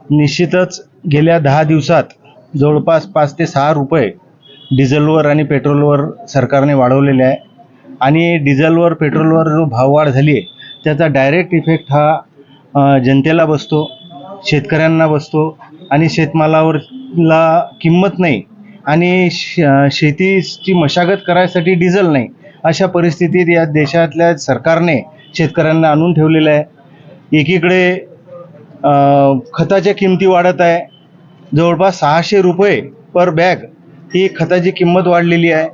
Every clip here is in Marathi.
निश्चितच गेल्या 10 दिवसात जवळपास 5 ते 6 रुपये डिझेलवर आणि पेट्रोलवर सरकारने वाढवलेले आहे आणि डिझेलवर पेट्रोलवर जो भाववाढ झाली आहे त्याचा डायरेक्ट इफेक्ट हा जनतेला बसतो, शेतकऱ्यांना बसतो आणि शेतमालावरला किंमत नाही आणि शेतीची मशागत करायसाठी डिझेल नाही, अशा परिस्थितीत या देशातल्या सरकारने शेतकऱ्यांना आणून ठेवलेलं आहे. एकीकडे खताच्या किमती वाढत आहे, जवळपास 600 रुपये पर बॅग ही खताची किंमत वाढलेली आहे.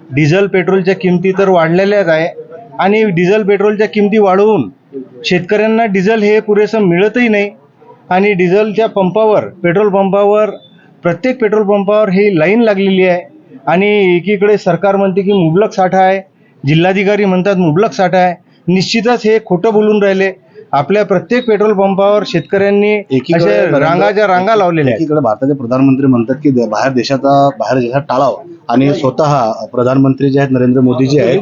डिझेल पेट्रोलच्या किमती तर वाढलेल्याच आहे आणि डिझेल पेट्रोलच्या किमती वाढवून शेतकऱ्यांना डिझेल हे पुरेसं मिळतही नाही आणि डिझेलच्या पंपावर पेट्रोल पंपावर प्रत्येक पेट्रोल पंपावर ही लाईन लागलेली आहे आणि एकीकडे सरकार म्हणते की मुबलक साठा आहे, जिल्हाधिकारी म्हणतात मुबलक साठा आहे. निश्चितच हे खोटं बोलून राहिले. आपल्या प्रत्येक पेट्रोल पंपावर शेतकऱ्यांनी रांगाच्या रांगा लावलेल्या आहेत. एकीकडे भारताचे प्रधानमंत्री म्हणतात की बाहेर देशात टाळावं आणि स्वतः प्रधानमंत्री जे आहेत नरेंद्र मोदी जे आहेत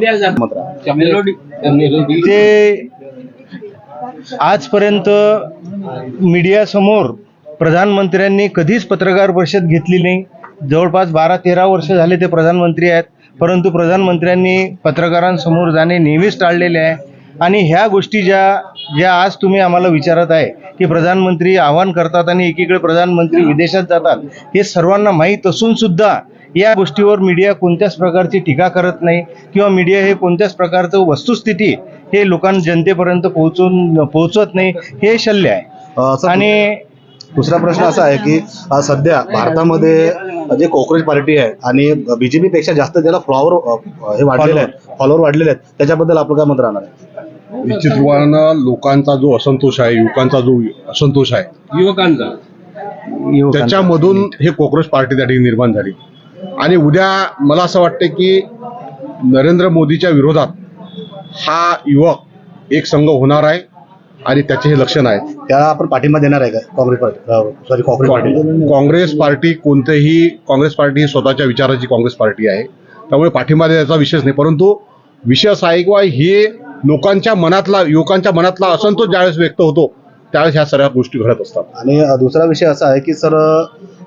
ते आजपर्यंत मीडियासमोर प्रधानमंत्र्यांनी कधीच पत्रकार परिषद घेतली नाही. जवळपास 12-13 वर्ष झाले ते प्रधानमंत्री आहेत, परंतु प्रधानमंत्र्यांनी पत्रकारांसमोर जाणे नेहमीच टाळलेले आहे. आणि ह्या गोष्टी ज्या आज तुम्ही आम्हाला विचारत आहे की प्रधानमंत्री आवाहन करतात आणि एकीकडे प्रधानमंत्री विदेशात जातात, हे सर्वांना माहीत असून सुद्धा या गोष्टीवर मीडिया कोणत्याच प्रकारची टीका करत नाही किंवा मीडिया हे कोणत्याच प्रकारचं वस्तुस्थिती हे जनतेपर्यंत पोहोचवत नाही, हे शल्य आहे. आणि दुसरा प्रश्न असा आहे की सध्या भारतामध्ये जे काँग्रेस पार्टी आहे आणि बीजेपी पेक्षा जास्त त्याला फॉलोअर वाढलेले आहेत, त्याच्याबद्दल आपलं काय मत राहणार आहे? निश्चित रूपानं लोकांचा जो असंतोष आहे, युवकांचा जो असंतोष आहे, युवकांचा त्याच्यामधून हे काँग्रेस पार्टी त्या ठिकाणी निर्माण झाली. आणि उद्या मला असं वाटतं की नरेंद्र मोदीच्या विरोधात हा युवक एक संघ होणार आहे आणि त्याचे हे लक्षण आहे. त्याला आपण पाठिंबा देणार आहे का काँग्रेस पार्टी? काँग्रेस पार्टी ही स्वतःच्या विचाराची काँग्रेस पार्टी आहे, त्यामुळे पाठिंबा द्यायचा विषयच नाही. परंतु विषय असा आहे किंवा हे युवकांच्या मनातला असंतोष ज्यावेळेस व्यक्त होतो त्यावेळेस ह्या सर्व गोष्टी घडत असतात. आणि दुसरा विषय असा आहे की सर,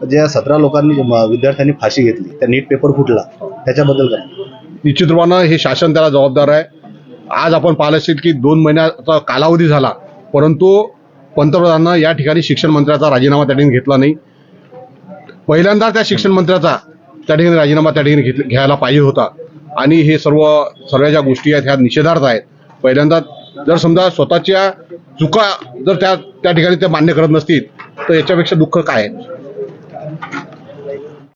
ज्या 17 विद्यार्थ्यांनी फाशी घेतली, त्या नीट पेपर फुटला, त्याच्याबद्दल काय? निश्चित रूपानं हे शासन त्याला जबाबदार आहे. आज आपण पाहिलं असेल की 2 महिन्याचा कालावधी झाला, परंतु पंतप्रधानांना या ठिकाणी शिक्षण मंत्र्याचा राजीनामा त्या ठिकाणी घेतला नाही. पहिल्यांदा त्या शिक्षण मंत्र्याचा त्या ठिकाणी राजीनामा त्या ठिकाणी घ्यायला पाहिजे होता आणि हे सर्व ज्या गोष्टी आहेत ह्या निषेधार्थ आहेत. पहिल्यांदा जर समजा स्वतःच्या चुका जर त्या ठिकाणी ते मान्य करत नसतील तर याच्यापेक्षा दुःख काय आहे?